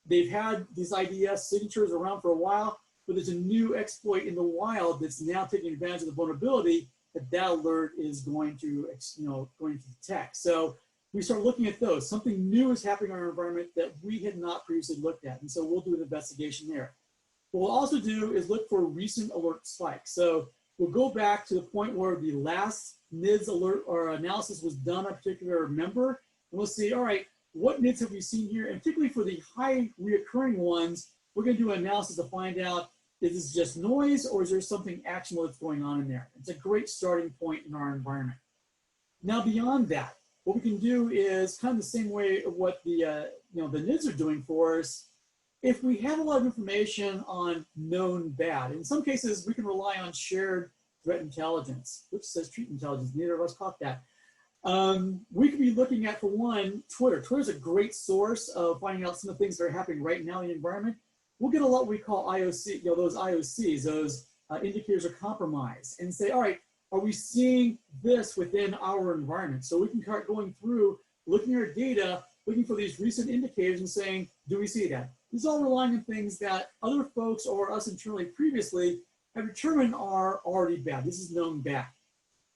they've had these IDS signatures around for a while, but there's a new exploit in the wild that's now taking advantage of the vulnerability that alert is going to detect. So we start looking at those. Something new is happening in our environment that we had not previously looked at, and so we'll do an investigation there. What we'll also do is look for recent alert spikes. So we'll go back to the point where the last NIDS alert or analysis was done on a particular member, and we'll see, all right, what NIDS have we seen here? And particularly for the high reoccurring ones, we're going to do an analysis to find out, is this just noise or is there something actionable that's going on in there? It's a great starting point in our environment. Now, beyond that, what we can do is kind of the same way of what the NIDS are doing for us. If we have a lot of information on known bad, in some cases we can rely on shared threat intelligence, which says treat intelligence. Neither of us caught that. We could be looking at, for one, Twitter. Twitter's a great source of finding out some of the things that are happening right now in the environment. We'll get a lot we call IOC, those IOCs, those indicators of compromise, and say, all right, are we seeing this within our environment? So we can start going through, looking at our data, looking for these recent indicators and saying, do we see that? This is all relying on things that other folks or us internally previously have determined are already bad. This is known bad.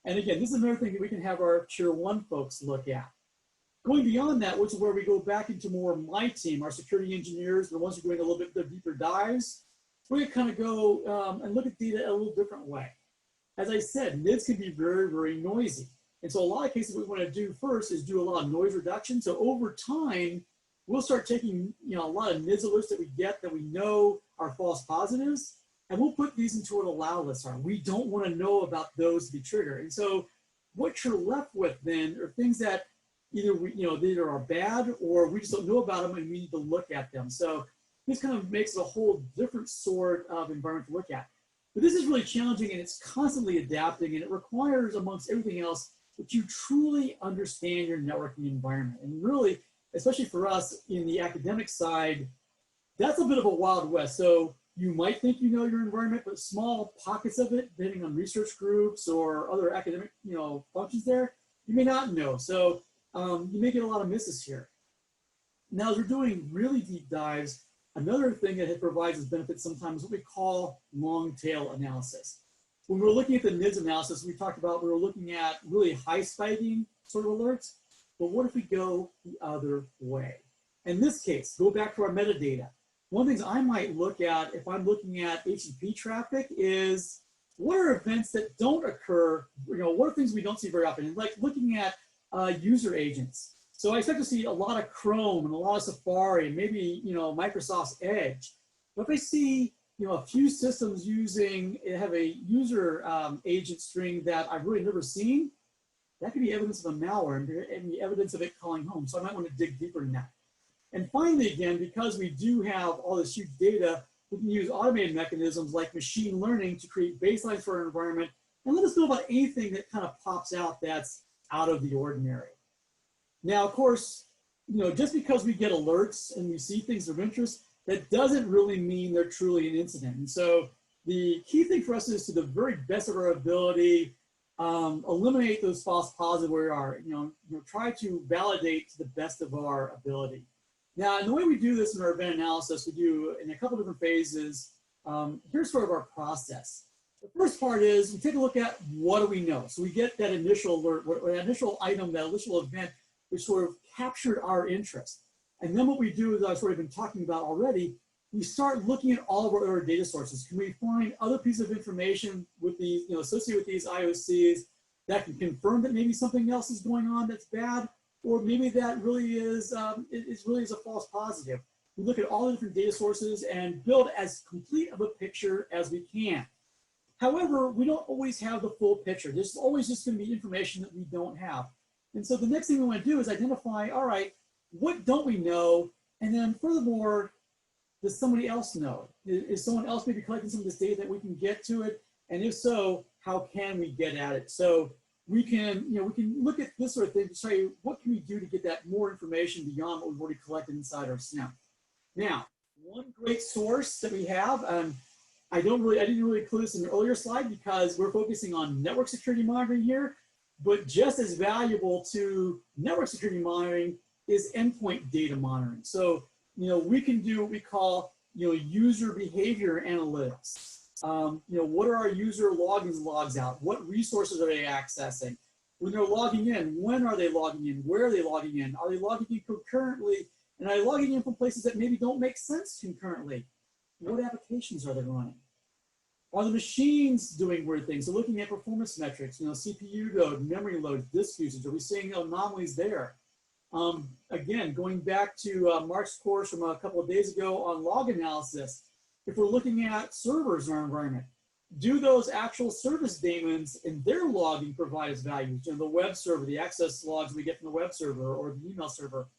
And again, this is another thing that we can have our tier 1 folks look at. Going beyond that, which is where we go back into more my team, our security engineers, the ones who are doing a little bit deeper dives, we're going to kind of go and look at data a little different way. As I said, NIDS can be very, very noisy. And so a lot of cases what we want to do first is do a lot of noise reduction. So over time, we'll start taking a lot of NIDS alerts that we get that we know are false positives, and we'll put these into an allow list. We don't want to know about those to be triggered. And so what you're left with then are things that either are bad or we just don't know about them and we need to look at them. So this kind of makes it a whole different sort of environment to look at. But this is really challenging and it's constantly adapting, and it requires, amongst everything else, that you truly understand your networking environment. And really, especially for us in the academic side, that's a bit of a wild west. So you might think you know your environment, but small pockets of it, depending on research groups or other academic functions there, you may not know. So you may get a lot of misses here. Now, as we're doing really deep dives, another thing that it provides as benefits sometimes is what we call long tail analysis. When we were looking at the NIDS analysis, we talked about we were looking at really high spiking sort of alerts. But what if we go the other way? In this case, go back to our metadata. One of the things I might look at if I'm looking at HTTP traffic is what are events that don't occur, what are things we don't see very often? And like looking at user agents. So I expect to see a lot of Chrome and a lot of Safari and maybe, Microsoft's Edge. But if I see, a few systems have a user agent string that I've really never seen, that could be evidence of a malware and be evidence of it calling home. So I might want to dig deeper in that. And finally, again, because we do have all this huge data, we can use automated mechanisms like machine learning to create baselines for our environment and let us know about anything that kind of pops out that's out of the ordinary. Now, of course, just because we get alerts and we see things of interest, that doesn't really mean they're truly an incident. And so the key thing for us is to the very best of our ability, eliminate those false positives where we are, try to validate to the best of our ability. Now, and the way we do this in our event analysis, we do in a couple different phases. Here's sort of our process. The first part is we take a look at what do we know. So we get that initial alert, or that initial item, that initial event, which sort of captured our interest. And then what we do, as I've sort of been talking about already, we start looking at all of our other data sources. Can we find other pieces of information with these, associated with these IOCs that can confirm that maybe something else is going on that's bad? Or maybe that really is, really a false positive. We look at all the different data sources and build as complete of a picture as we can. However, we don't always have the full picture. There's always just going to be information that we don't have. And so the next thing we want to do is identify, all right, what don't we know? And then furthermore, does somebody else know? Is someone else maybe collecting some of this data that we can get to it? And if so, how can we get at it? So we can, we can look at this sort of thing to say, what can we do to get that more information beyond what we've already collected inside our SIEM? Now, one great source that we have, I didn't really include this in the earlier slide because we're focusing on network security monitoring here, but just as valuable to network security monitoring is endpoint data monitoring. So, we can do what we call, user behavior analytics. What are our user logins logs out? What resources are they accessing? When they're logging in, when are they logging in? Where are they logging in? Are they logging in concurrently? And are they logging in from places that maybe don't make sense concurrently? What applications are they running? Are the machines doing weird things? So looking at performance metrics, CPU load, memory load, disk usage, are we seeing anomalies there? Again, going back to Mark's course from a couple of days ago on log analysis, if we're looking at servers in our environment, do those actual service daemons and their logging provide us value? The web server, the access logs we get from the web server or the email server,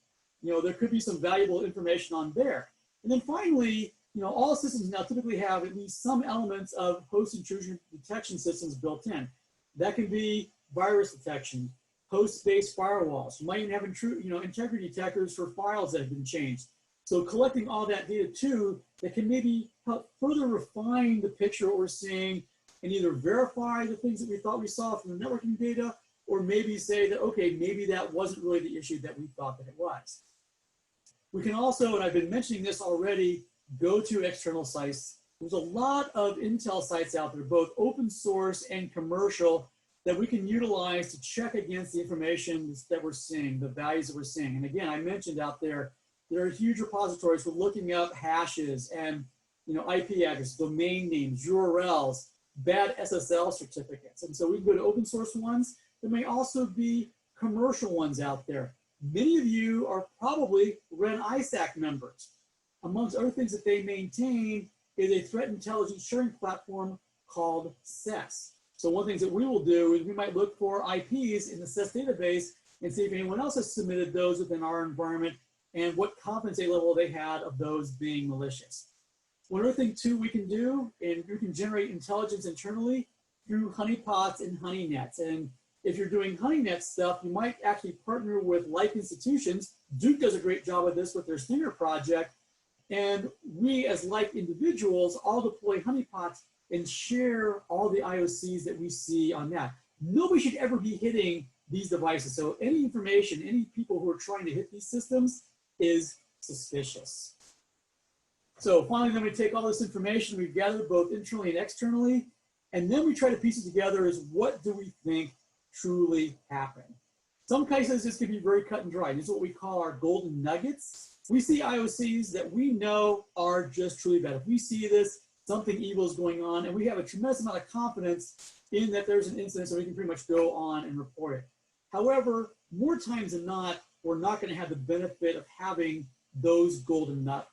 there could be some valuable information on there. And then finally, all systems now typically have at least some elements of host intrusion detection systems built in. That can be virus detection, host-based firewalls. You might even have integrity detectors for files that have been changed. So collecting all that data too, that can maybe help further refine the picture we're seeing and either verify the things that we thought we saw from the networking data, or maybe say that, okay, maybe that wasn't really the issue that we thought that it was. We can also, and I've been mentioning this already, go to external sites. There's a lot of Intel sites out there, both open source and commercial, that we can utilize to check against the information that we're seeing, the values that we're seeing. And again, I mentioned out there are huge repositories for looking up hashes and IP addresses, domain names, URLs, bad SSL certificates. And so we can go to open source ones. There may also be commercial ones out there. Many of you are probably Red ISAC members. Amongst other things that they maintain is a threat intelligence sharing platform called SES. So one of the things that we will do is we might look for IPs in the SES database and see if anyone else has submitted those within our environment and what compensate level they had of those being malicious. One other thing too we can do, and you can generate intelligence internally through honeypots and honeynets. And if you're doing honeynet stuff, you might actually partner with like institutions. Duke does a great job of this with their Stinger project. And we as like individuals all deploy honeypots and share all the IOCs that we see on that. Nobody should ever be hitting these devices. So any information, any people who are trying to hit these systems is suspicious. So finally, then we take all this information we've gathered both internally and externally, and then we try to piece it together as what do we think truly happened. Some cases this can be very cut and dry. This is what we call our golden nuggets. We see IOCs that we know are just truly bad. If we see this, something evil is going on, and we have a tremendous amount of confidence in that there's an incident, so we can pretty much go on and report it. However, more times than not, we're not going to have the benefit of having those golden nuggets.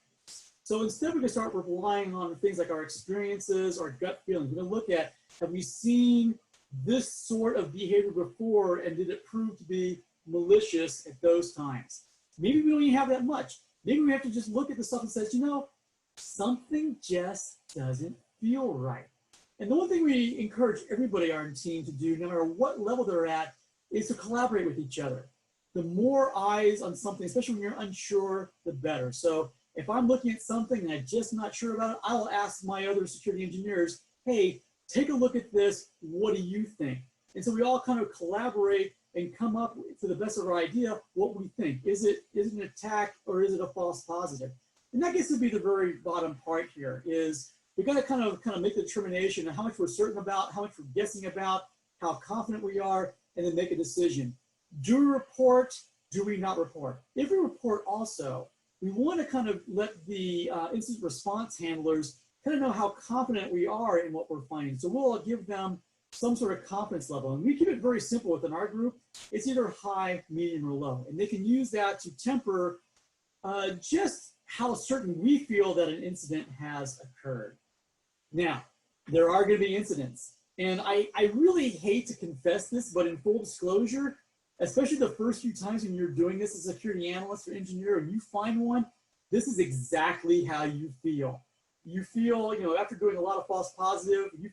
So instead, we're going to start relying on things like our experiences, our gut feelings. We're going to look at, have we seen this sort of behavior before, and did it prove to be malicious at those times? Maybe we don't even have that much. Maybe we have to just look at the stuff and says, you know, something just doesn't feel right. And the one thing we encourage everybody on our team to do, no matter what level they're at, is to collaborate with each other. The more eyes on something, especially when you're unsure, the better. So if I'm looking at something and I'm just not sure about it, I'll ask my other security engineers, hey, take a look at this. What do you think? And so we all kind of collaborate and come up with, to the best of our idea, what we think. Is it an attack or is it a false positive? And that gets to be the very bottom part here, is we got to kind of make the determination of how much we're certain about, how much we're guessing about, how confident we are, and then make a decision. Do we report? Do we not report? If we report also, we want to kind of let the incident response handlers kind of know how confident we are in what we're finding. So we'll give them some sort of confidence level. And we keep it very simple within our group. It's either high, medium, or low. And they can use that to temper just how certain we feel that an incident has occurred. Now, there are going to be incidents. And I really hate to confess this, but in full disclosure, especially the first few times when you're doing this as a security analyst or engineer and you find one, this is exactly how you feel. You feel, you know, after doing a lot of false positive, you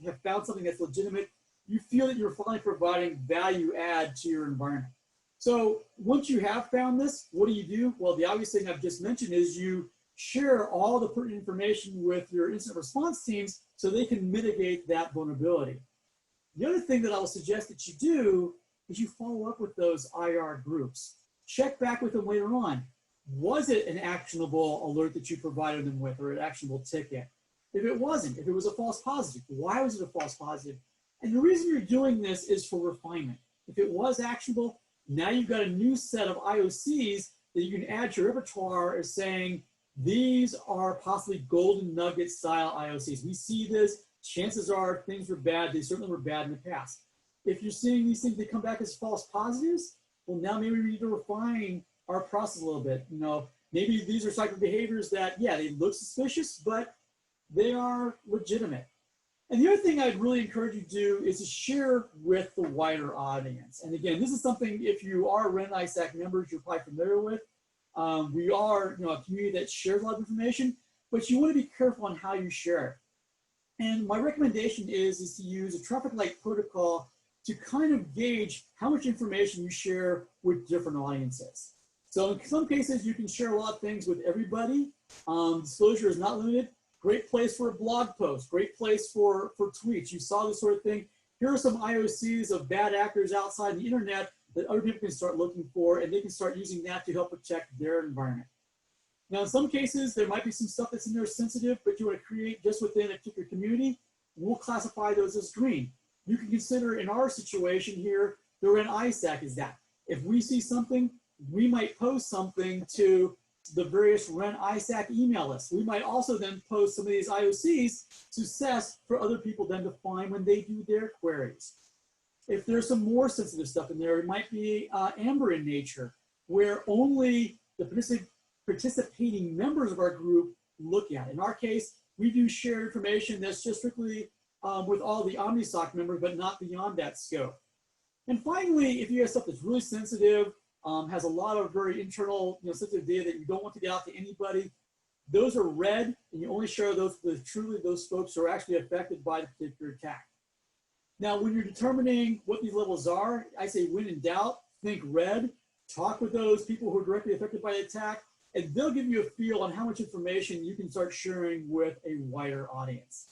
have found something that's legitimate, you feel that you're finally providing value add to your environment. So once you have found this, what do? Well, the obvious thing I've just mentioned is you share all the pertinent information with your incident response teams so they can mitigate that vulnerability. The other thing that I will suggest that you do is you follow up with those IR groups. Check back with them later on. Was it an actionable alert that you provided them with, or an actionable ticket? If it wasn't, if it was a false positive, why was it a false positive? And the reason you're doing this is for refinement. If it was actionable, now you've got a new set of IOCs that you can add to your repertoire as saying, these are possibly golden nugget style IOCs. We see this, chances are things were bad, they certainly were bad in the past. If you're seeing these things that come back as false positives, well, now maybe we need to refine our process a little bit. You know, maybe these are cycle behaviors that, yeah, they look suspicious, but they are legitimate. And the other thing I'd really encourage you to do is to share with the wider audience. And again, this is something, if you are REN ISAC members, you're probably familiar with. We are, you know, a community that shares a lot of information, but you want to be careful on how you share it. And my recommendation is to use a traffic light protocol to kind of gauge how much information you share with different audiences. So in some cases, you can share a lot of things with everybody. Disclosure is not limited. Great place for a blog post, great place for tweets. You saw this sort of thing. Here are some IOCs of bad actors outside the internet that other people can start looking for, and they can start using that to help protect their environment. Now, in some cases, there might be some stuff that's in there sensitive, but you want to create just within a particular community. We'll classify those as green. You can consider in our situation here, the REN ISAC is that. If we see something, we might post something to the various REN ISAC email lists. We might also then post some of these IOCs to assess for other people then to find when they do their queries. If there's some more sensitive stuff in there, it might be amber in nature, where only the participating members of our group look at. In our case, we do share information that's just strictly with all the OmniSOC members, but not beyond that scope. And finally, if you have stuff that's really sensitive, has a lot of very internal, sensitive data that you don't want to get out to anybody, those are red, and you only share those with truly those folks who are actually affected by the particular attack. Now, when you're determining what these levels are, I say when in doubt, think red, talk with those people who are directly affected by the attack, and they'll give you a feel on how much information you can start sharing with a wider audience.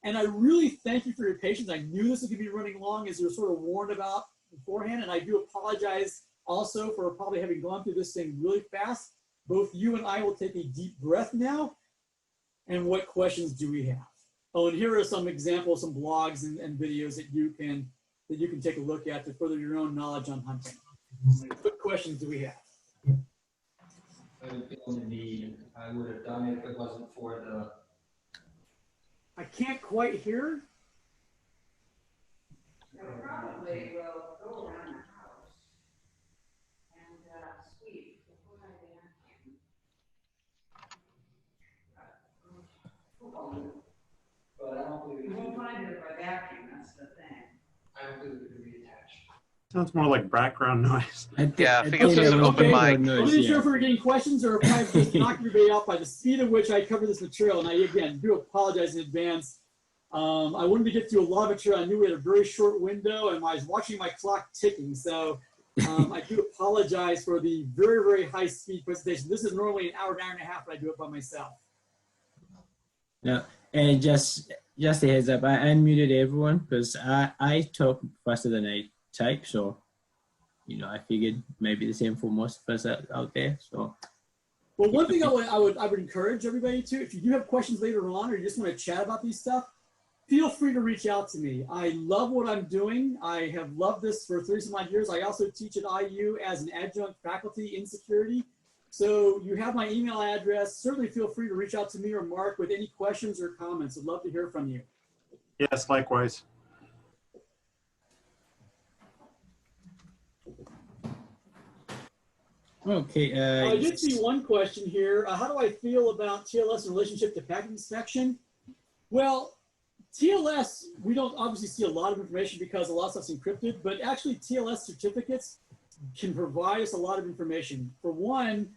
And I really thank you for your patience. I knew this was going to be running long, as you were sort of warned about beforehand, and I do apologize also for probably having gone through this thing really fast. Both you and I will take a deep breath now. And what questions do we have? Oh, and here are some examples, some blogs and videos that you can take a look at to further your own knowledge on hunting. What questions do we have? I don't feel the need. I would have done it if it wasn't for the. I can't quite hear. I probably will go around the house and sweep before I vacuum. But I don't believe You won't find it if I vacuum, that's the thing. I don't believe it could be attached. Sounds more like background noise. Yeah, I think it's just an open mic. I wasn't sure if we were getting questions or if I've just knocked everybody out by the speed at which I cover this material. And I, again, do apologize in advance. I wanted to get through a lot of material. I knew we had a very short window, and I was watching my clock ticking. So I do apologize for the very, very high speed presentation. This is normally an hour and a half, but I do it by myself. Yeah, and just a heads up, I unmuted everyone because I talk faster than I type, so I figured maybe the same for most of us out there. So, well, one thing I would encourage everybody to, if you do have questions later on or you just want to chat about these stuff, feel free to reach out to me. I love what I'm doing. I have loved this for 30-some odd years. I also teach at IU as an adjunct faculty in security. So you have my email address. Certainly feel free to reach out to me or Mark with any questions or comments. I'd love to hear from you. Yes, likewise. okay. I did see one question here. How do I feel about TLS in relationship to packet inspection? Well, TLS, we don't obviously see a lot of information because a lot of stuff's encrypted, but actually TLS certificates can provide us a lot of information. For one,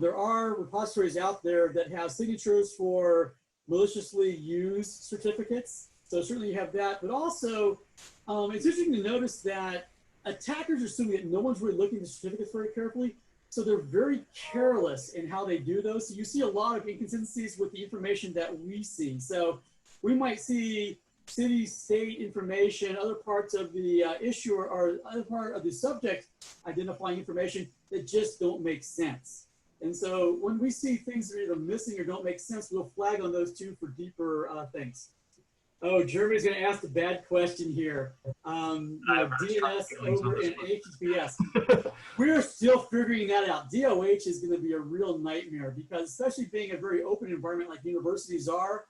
there are repositories out there that have signatures for maliciously used certificates. So certainly you have that, but also it's interesting to notice that attackers are assuming that no one's really looking at the certificates very carefully. So they're very careless in how they do those. So you see a lot of inconsistencies with the information that we see. So we might see city, state information, other parts of the issue or other part of the subject identifying information that just don't make sense. And so when we see things that are either missing or don't make sense, we'll flag on those two for deeper things. Oh, Jeremy's going to ask the bad question here. DNS over in HTTPS. We're still figuring that out. DOH is going to be a real nightmare because especially being a very open environment like universities are,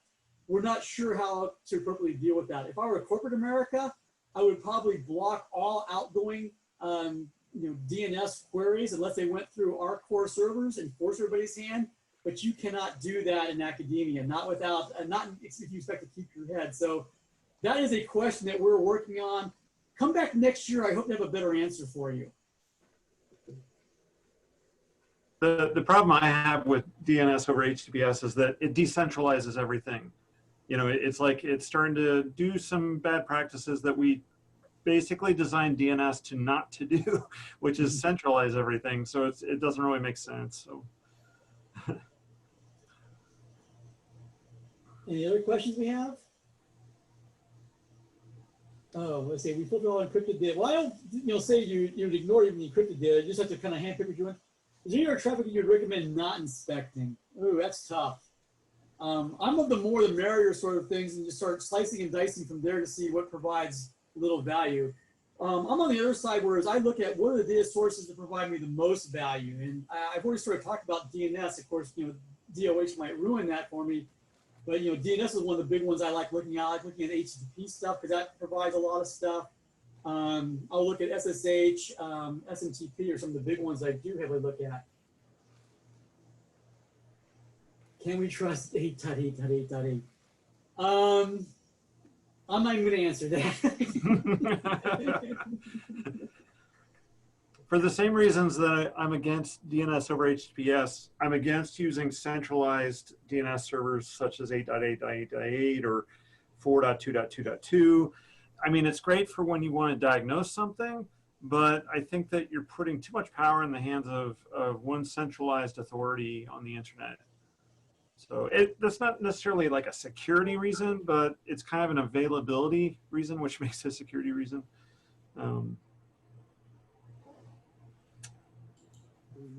we're not sure how to appropriately deal with that. If I were corporate America, I would probably block all outgoing DNS queries unless they went through our core servers and force everybody's hand. But you cannot do that in academia, not if you expect to keep your head. So that is a question that we're working on. Come back next year. I hope to have a better answer for you. The problem I have with DNS over HTTPS is that it decentralizes everything. It's like it's starting to do some bad practices that we basically designed DNS to not to do, which is centralize everything. So it doesn't really make sense. So. Any other questions we have? Oh, let's see. We filter all encrypted data. Well, I don't, say you'd ignore even the encrypted data. You just have to kind of handpick what you want. Is there any other traffic you'd recommend not inspecting? Ooh, that's tough. I'm of the more the merrier sort of things and just start slicing and dicing from there to see what provides little value. I'm on the other side, whereas I look at what are the data sources that provide me the most value. And I've already sort of talked about DNS. Of course, DOH might ruin that for me. But DNS is one of the big ones I like looking at. I like looking at HTTP stuff because that provides a lot of stuff. I'll look at SSH, SMTP are some of the big ones I do heavily look at. Can we trust 8.8.8.8? I'm not even going to answer that. For the same reasons that I'm against DNS over HTTPS, I'm against using centralized DNS servers such as 8.8.8.8 or 4.2.2.2. I mean, it's great for when you want to diagnose something, but I think that you're putting too much power in the hands of one centralized authority on the internet. So that's not necessarily like a security reason, but it's kind of an availability reason, which makes it a security reason.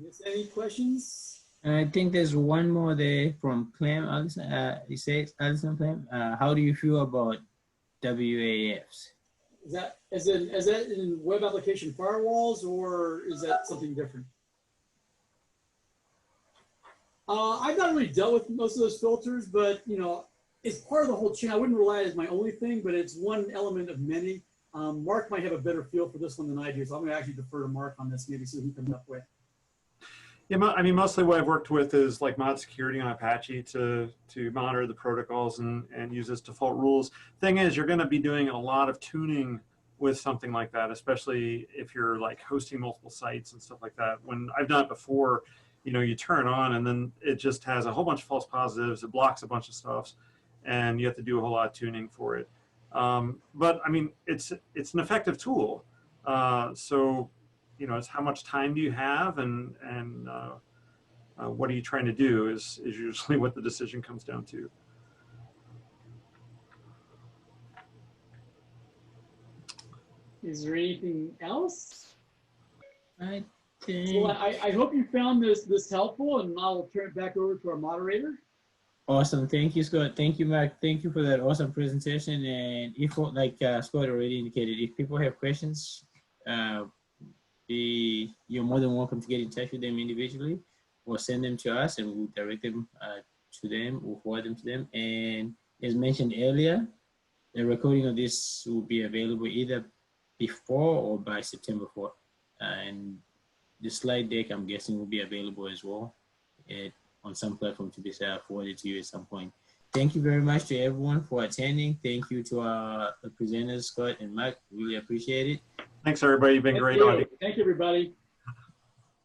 Miss any questions? I think there's one more there from Clem. Alison, he says, Alison Clem, how do you feel about WAFs? Is that in web application firewalls, or is that something different? I've not really dealt with most of those filters, but you know, it's part of the whole chain. I wouldn't rely as my only thing, but it's one element of many. Mark might have a better feel for this one than I do, so I'm going to actually defer to Mark on this, maybe see what he comes up with. Yeah, I mean, mostly what I've worked with is like mod security on Apache to monitor the protocols and use its default rules. Thing is, you're going to be doing a lot of tuning with something like that, especially if you're like hosting multiple sites and stuff like that. When I've done it before, you know, you turn it on and then it just has a whole bunch of false positives. It blocks a bunch of stuff, and you have to do a whole lot of tuning for it. But I mean, it's an effective tool. So, you know, it's how much time do you have, and what are you trying to do is usually what the decision comes down to. Is there anything else? I think. Well, I hope you found this helpful, and I'll turn it back over to our moderator. Awesome. Thank you, Scott. Thank you, Mark. Thank you for that awesome presentation. And if, like Scott already indicated, if people have questions, you're more than welcome to get in touch with them individually or send them to us, and we'll direct them to them, we'll forward them to them. And as mentioned earlier, the recording of this will be available either before or by September 4th. And the slide deck, I'm guessing, will be available as well on some platform to be forwarded to you at some point. Thank you very much to everyone for attending. Thank you to our presenters, Scott and Mark. Really appreciate it. Thanks, everybody. You've been great. Thank you, everybody.